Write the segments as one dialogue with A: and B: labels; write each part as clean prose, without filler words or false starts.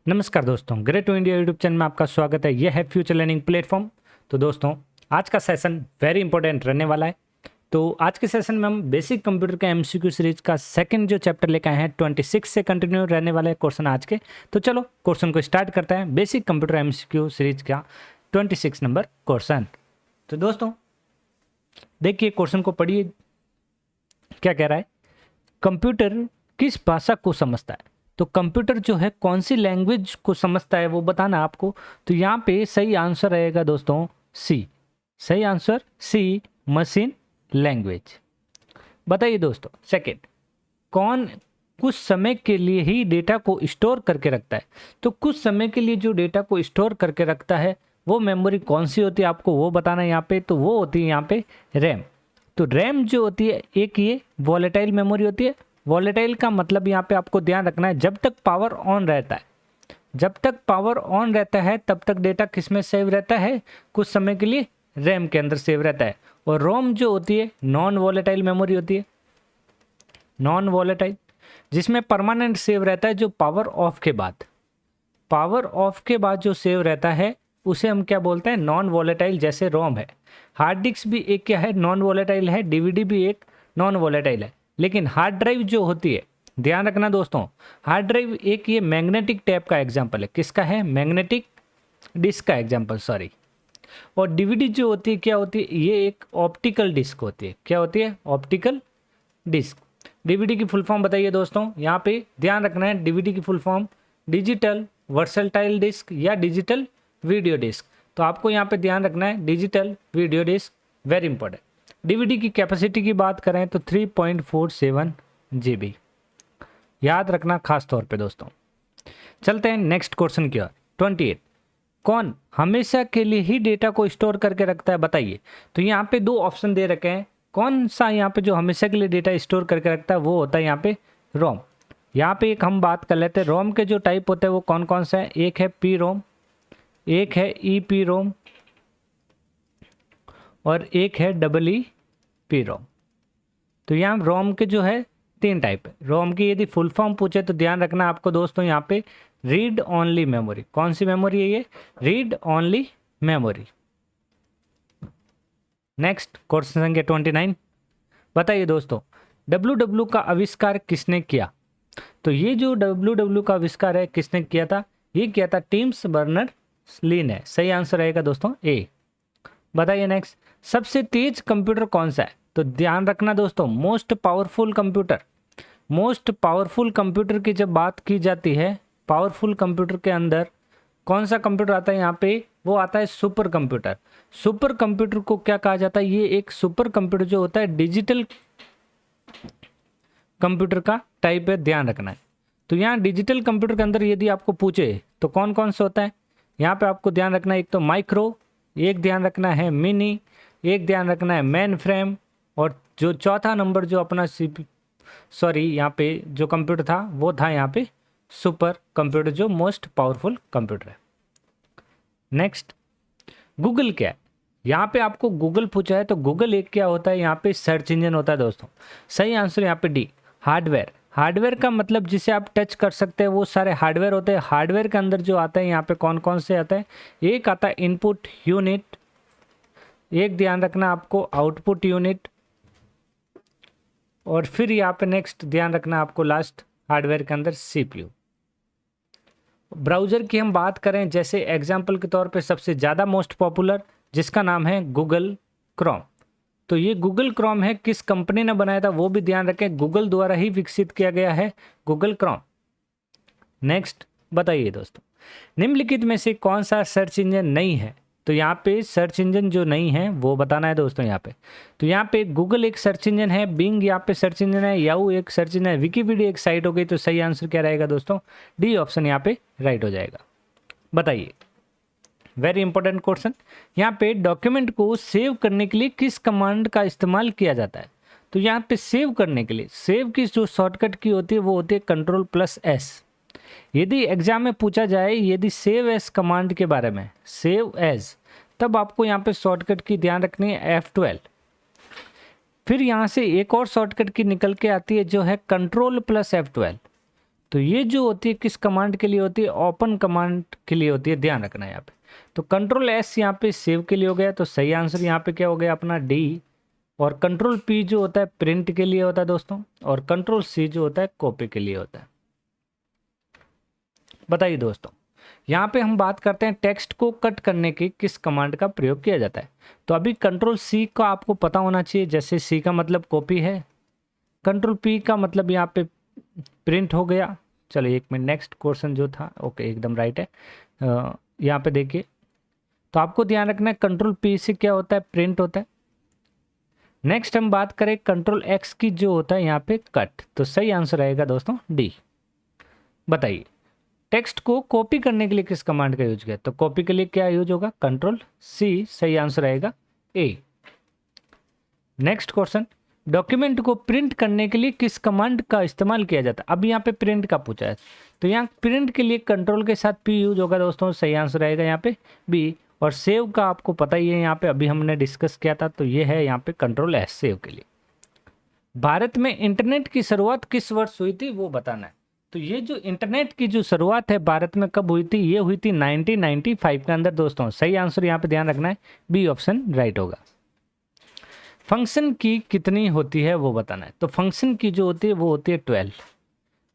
A: नमस्कार दोस्तों, great to India YouTube channel में आपका स्वागत है। यह है फ्यूचर लर्निंग प्लेटफॉर्म। तो दोस्तों, आज का सेशन वेरी इंपॉर्टेंट रहने वाला है। तो आज के सेशन में हम बेसिक कंप्यूटर के एमसीक्यू सीरीज का सेकंड जो चैप्टर लेकर आए हैं 26 से कंटिन्यू रहने वाले हैं क्वेश्चन आज के। तो चलो क्वेश्चन को स्टार्ट करते हैं। बेसिक कंप्यूटर एमसीक्यू सीरीज का 26 नंबर क्वेश्चन। तो दोस्तों देखिए, क्वेश्चन को पढ़िए, क्या कह रहा है। कंप्यूटर किस भाषा को समझता है? तो कंप्यूटर जो है कौन सी लैंग्वेज को समझता है वो बताना आपको। तो यहाँ पे सही आंसर रहेगा दोस्तों सी। सही आंसर सी, मशीन लैंग्वेज। बताइए दोस्तों सेकंड, कौन कुछ समय के लिए ही डेटा को स्टोर करके रखता है? तो कुछ समय के लिए जो डेटा को स्टोर करके रखता है वो मेमोरी कौन सी होती है आपको वो बताना है यहाँ पे। तो वो होती है यहाँ पे रैम। तो रैम जो होती है एक ये वॉलेटाइल मेमोरी होती है। वॉलेटाइल का मतलब यहाँ पे आपको ध्यान रखना है, जब तक पावर ऑन रहता है, जब तक पावर ऑन रहता है तब तक डेटा किस में सेव रहता है? कुछ समय के लिए रैम के अंदर सेव रहता है। और रोम जो होती है नॉन वॉलेटाइल मेमोरी होती है, नॉन वॉलेटाइल, जिसमें परमानेंट सेव रहता है। जो पावर ऑफ के बाद, पावर ऑफ के बाद जो सेव रहता है उसे हम क्या बोलते हैं? Non volatile. जैसे रोम है, हार्ड डिस्क भी एक क्या है? नॉन वॉलेटाइल है। डीवीडी भी एक नॉन वॉलेटाइल है। लेकिन हार्ड ड्राइव जो होती है, ध्यान रखना दोस्तों, हार्ड ड्राइव एक ये मैग्नेटिक टैप का एग्जाम्पल है। किसका है? मैग्नेटिक डिस्क का एग्जाम्पल, सॉरी। और डीवीडी जो होती है क्या होती है? ये एक ऑप्टिकल डिस्क होती है। क्या होती है? Optical disc. डीवीडी की फुल फॉर्म बताइए दोस्तों, यहाँ पे ध्यान रखना है। डीवीडी की full form digital versatile disc या डिजिटल वीडियो डिस्क। तो आपको यहाँ पे ध्यान रखना है digital video disc, very important. DVD की कैपेसिटी की बात करें तो 3.47 GB, याद रखना खास तौर पे दोस्तों। चलते हैं नेक्स्ट क्वेश्चन की ओर। 28, कौन हमेशा के लिए ही डेटा को स्टोर करके रखता है? बताइए। तो यहाँ पे दो ऑप्शन दे रखे हैं। कौन सा यहाँ पे जो हमेशा के लिए डेटा स्टोर करके रखता है वो होता है यहाँ पे रोम। यहाँ पे एक हम बात कर लेते हैं, रोम के जो टाइप होते हैं वो कौन कौन सा है। एक है पी रोम, एक है ई पी रोम और एक है EEP रोम। तो यहाँ रोम के जो है 3 टाइप है। रोम की यदि फुल फॉर्म पूछे तो ध्यान रखना आपको दोस्तों यहाँ पे रीड ओनली मेमोरी। कौन सी मेमोरी है ये? Read only memory. Next question संख्या 29, बताइए दोस्तों WW का आविष्कार किसने किया? तो ये जो WW का आविष्कार है किसने किया था? ये किया था टिम्स बर्नर्स ली ने। सही आंसर रहेगा दोस्तों ए। बताइए नेक्स्ट, सबसे तेज कंप्यूटर कौन सा है? तो ध्यान रखना दोस्तों, most powerful computer. Most powerful computer की जब बात की जाती है, पावरफुल कंप्यूटर के अंदर कौन सा कंप्यूटर आता है यहाँ पे? वो आता है सुपर कंप्यूटर। सुपर कंप्यूटर को क्या कहा जाता है? ये एक सुपर कंप्यूटर जो होता है डिजिटल कंप्यूटर का टाइप है, ध्यान रखना है। तो यहाँ डिजिटल कंप्यूटर के अंदर यदि आपको पूछे तो कौन कौन सा होता है, यहाँ पे आपको ध्यान रखना है। एक तो माइक्रो, एक ध्यान रखना है मिनी, एक ध्यान रखना है मेन फ्रेम, और जो चौथा नंबर जो अपना यहाँ पे जो कंप्यूटर था वो था यहाँ पे सुपर कंप्यूटर, जो मोस्ट पावरफुल कंप्यूटर है। नेक्स्ट, गूगल क्या है? यहाँ पे आपको गूगल पूछा है तो गूगल एक क्या होता है? यहाँ पे सर्च इंजन होता है दोस्तों। सही आंसर यहाँ पे डी, हार्डवेयर। हार्डवेयर का मतलब जिसे आप टच कर सकते हैं वो सारे हार्डवेयर होते हैं। हार्डवेयर के अंदर जो आता है यहाँ पे कौन कौन से आता है? एक आता है इनपुट यूनिट, एक ध्यान रखना आपको आउटपुट यूनिट, और फिर यहाँ पे नेक्स्ट ध्यान रखना आपको लास्ट हार्डवेयर के अंदर CPU। ब्राउज़र की हम बात करें, जैसे एग्जाम्पल के तौर पे सबसे ज़्यादा मोस्ट पॉपुलर जिसका नाम है गूगल क्रोम। तो ये गूगल क्रोम है, किस कंपनी ने बनाया था वो भी ध्यान रखें, गूगल द्वारा ही विकसित किया गया है गूगल क्रोम। नेक्स्ट बताइए दोस्तों, निम्नलिखित में से कौन सा सर्च इंजन नहीं है? तो यहाँ पे सर्च इंजन जो नहीं है वो बताना है दोस्तों यहाँ पे। तो यहाँ पे गूगल एक सर्च इंजन है, बिंग यहाँ पे सर्च इंजन है, याहू एक सर्च इंजन है, विकीपीडिया एक साइट हो गई। तो सही आंसर क्या रहेगा दोस्तों? डी ऑप्शन यहाँ पे राइट हो जाएगा। बताइए, वेरी इंपॉर्टेंट क्वेश्चन, यहाँ पे डॉक्यूमेंट को सेव करने के लिए किस कमांड का इस्तेमाल किया जाता है? तो यहाँ पे सेव करने के लिए सेव की जो शॉर्टकट की होती है वो होती है Ctrl+S। यदि एग्जाम में पूछा जाए यदि सेव एज कमांड के बारे में, सेव एज, तब आपको यहाँ पे शॉर्टकट की ध्यान रखनी है F12। फिर यहाँ से एक और शॉर्टकट की निकल के आती है जो है Ctrl+F12। तो ये जो होती है किस कमांड के लिए होती है, ओपन कमांड के लिए होती है, ध्यान रखना है यहाँ पे। तो कंट्रोल एस यहाँ पे सेव के लिए हो गया, तो सही आंसर यहाँ पे क्या हो गया अपना डी। और कंट्रोल पी जो होता है प्रिंट के लिए होता है दोस्तों, और कंट्रोल सी जो होता है कॉपी के लिए होता है। बताइए दोस्तों, यहाँ पे हम बात करते हैं टेक्स्ट को कट करने की किस कमांड का प्रयोग किया जाता है। तो अभी कंट्रोल सी का आपको पता होना चाहिए, जैसे सी का मतलब कॉपी है, कंट्रोल पी का मतलब यहाँ पे प्रिंट हो गया। चलो एक मिनट, नेक्स्ट क्वेश्चन जो था, ओके एकदम राइट है। यहाँ पे देखिए, तो आपको ध्यान रखना है कंट्रोल पी से क्या होता है, प्रिंट होता है। नेक्स्ट हम बात करें कंट्रोल एक्स की, जो होता है यहाँ पे कट, तो सही आंसर रहेगा दोस्तों डी। बताइए टेक्स्ट को कॉपी करने के लिए किस कमांड का यूज किया, तो कॉपी के लिए क्या यूज होगा, कंट्रोल सी, सही आंसर रहेगा ए। नेक्स्ट क्वेश्चन, डॉक्यूमेंट को प्रिंट करने के लिए किस कमांड का इस्तेमाल किया जाता है। अब यहाँ पे प्रिंट का पूछा है, तो यहाँ प्रिंट के लिए कंट्रोल के साथ पी यूज होगा दोस्तों, सही आंसर रहेगा यहाँ पे बी। और सेव का आपको पता ही है, यहाँ पे अभी हमने डिस्कस किया था, तो ये है यहाँ पे कंट्रोल एस, सेव के लिए। भारत में इंटरनेट की शुरुआत किस वर्ष हुई थी वो बताना है। तो ये जो इंटरनेट की जो शुरुआत है भारत में कब हुई थी, ये हुई थी 1995 के अंदर दोस्तों, सही आंसर यहाँ पे ध्यान रखना है बी ऑप्शन राइट होगा। फंक्शन की कितनी होती है वो बताना है। तो फंक्शन की जो होती है वो होती है 12।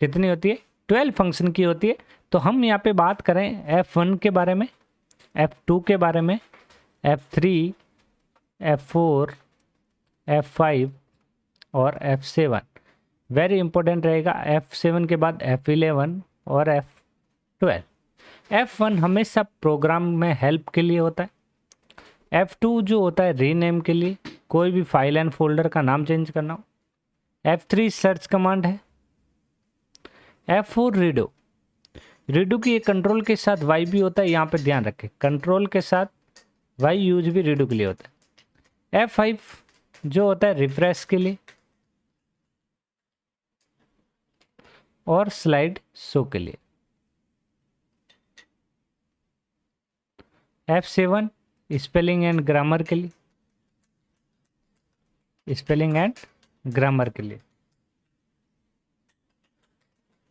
A: कितनी होती है, 12 फंक्शन की होती है। तो हम यहाँ पे बात करें F1 के बारे में, F2 के बारे में, F3, F4, F5 और F7। वेरी इंपॉर्टेंट रहेगा, F7 के बाद F11 और F12। F1 हमेशा प्रोग्राम में हेल्प के लिए होता है। F2 जो होता है रीनेम के लिए, कोई भी फाइल एंड फोल्डर का नाम चेंज करना हो। F3 सर्च कमांड है। F4 रीडो, रीडो की कंट्रोल के साथ वाई भी होता है, यहाँ पे ध्यान रखें, कंट्रोल के साथ वाई यूज भी रीडो के लिए होता है। F5 जो होता है रिफ्रेश के लिए और स्लाइड शो के लिए। F7 स्पेलिंग एंड ग्रामर के लिए, स्पेलिंग एंड ग्रामर के लिए।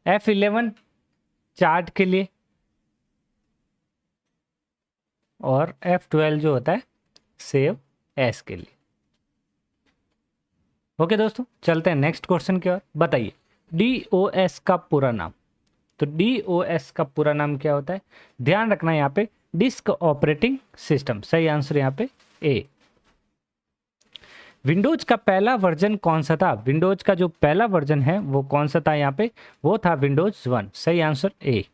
A: F11 चार्ट के लिए और F12 जो होता है सेव एस के लिए। ओके दोस्तों, चलते हैं नेक्स्ट क्वेश्चन की ओर। बताइए DOS का पूरा नाम। तो DOS का पूरा नाम क्या होता है, ध्यान रखना है यहाँ पे डिस्क ऑपरेटिंग सिस्टम, सही आंसर यहाँ पे ए। विंडोज का पहला वर्जन कौन सा था, विंडोज का जो पहला वर्जन है वो कौन सा था यहाँ पे, वो था विंडोज 1, सही आंसर ए।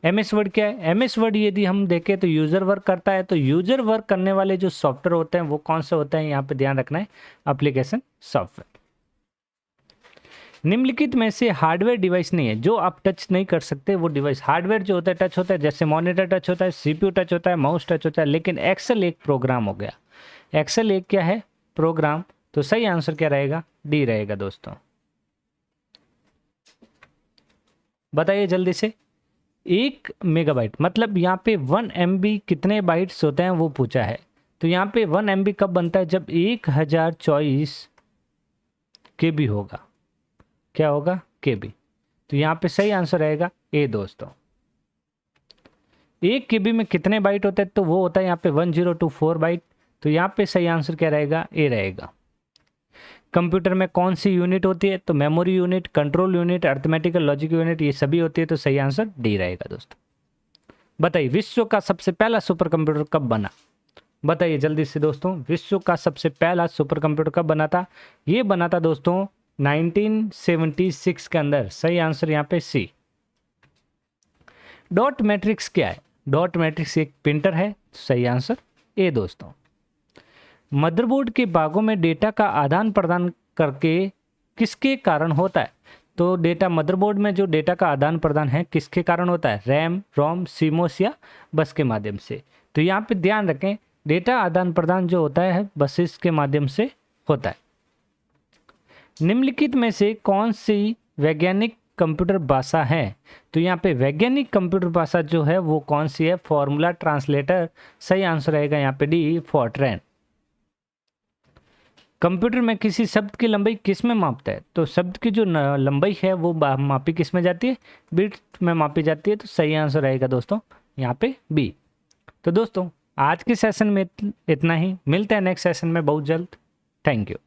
A: MS वर्ड क्या है, MS वर्ड यदि हम देखें तो यूजर वर्क करता है। तो यूजर वर्क करने वाले जो सॉफ्टवेयर होते हैं वो कौन से होते हैं, यहाँ पे ध्यान रखना है एप्लीकेशन सॉफ्टवेयर। निम्नलिखित में से हार्डवेयर डिवाइस नहीं है जो आप टच नहीं कर सकते, वो डिवाइस हार्डवेयर जो होता है टच होता है, जैसे मॉनिटर टच होता है, CPU टच होता है, माउस टच होता है, लेकिन एक्सेल एक प्रोग्राम हो गया। एक्सेल एक क्या है, प्रोग्राम। तो सही आंसर क्या रहेगा, डी रहेगा दोस्तों। बताइए जल्दी से, 1 मेगाबाइट मतलब यहाँ पे 1 MB कितने बाइट्स होते हैं वो पूछा है। तो यहाँ पे 1 MB कब बनता है, जब 1024 KB होगा। क्या होगा, KB। तो यहाँ पे सही आंसर रहेगा ए दोस्तों। 1 KB में कितने बाइट होते हैं, तो वो होता है यहाँ पे 1024 बाइट। तो यहाँ पे सही आंसर क्या रहेगा, ए रहेगा। कंप्यूटर में कौन सी यूनिट होती है, तो memory unit, control unit, arithmetical logic unit, ये सभी होती है। तो सही आंसर डी रहेगा दोस्तों। बताइए विश्व का सबसे पहला सुपर कंप्यूटर कब बना। बताइए जल्दी से दोस्तों, विश्व का सबसे पहला सुपर कंप्यूटर कब बना था। ये बना था दोस्तों 1976 के अंदर। सही आंसर यहाँ पे सी। डॉट मैट्रिक्स क्या है, डॉट मैट्रिक्स एक प्रिंटर है। सही आंसर ए दोस्तों। मदरबोर्ड के भागों में डेटा का आदान प्रदान करके किसके कारण होता है। तो डेटा मदरबोर्ड में जो डेटा का आदान प्रदान है किसके कारण होता है, रैम, रोम, सीमोस या बस के माध्यम से। तो यहाँ पे ध्यान रखें, डेटा आदान प्रदान जो होता है बसेस के माध्यम से होता है। निम्नलिखित में से कौन सी वैज्ञानिक कंप्यूटर भाषा है। तो यहाँ पे वैज्ञानिक कंप्यूटर भाषा जो है वो कौन सी है, फॉर्मूला ट्रांसलेटर। सही आंसर रहेगा यहाँ पे डी, फॉर्ट्रैन। कंप्यूटर में किसी शब्द की लंबाई किस में मापता है? तो शब्द की जो लंबाई है वो मापी किस में जाती है? बिट में मापी जाती है। तो सही आंसर रहेगा दोस्तों यहाँ पे बी। तो दोस्तों आज के सेशन में इतना ही, मिलते हैं नेक्स्ट सेशन में बहुत जल्द। Thank you.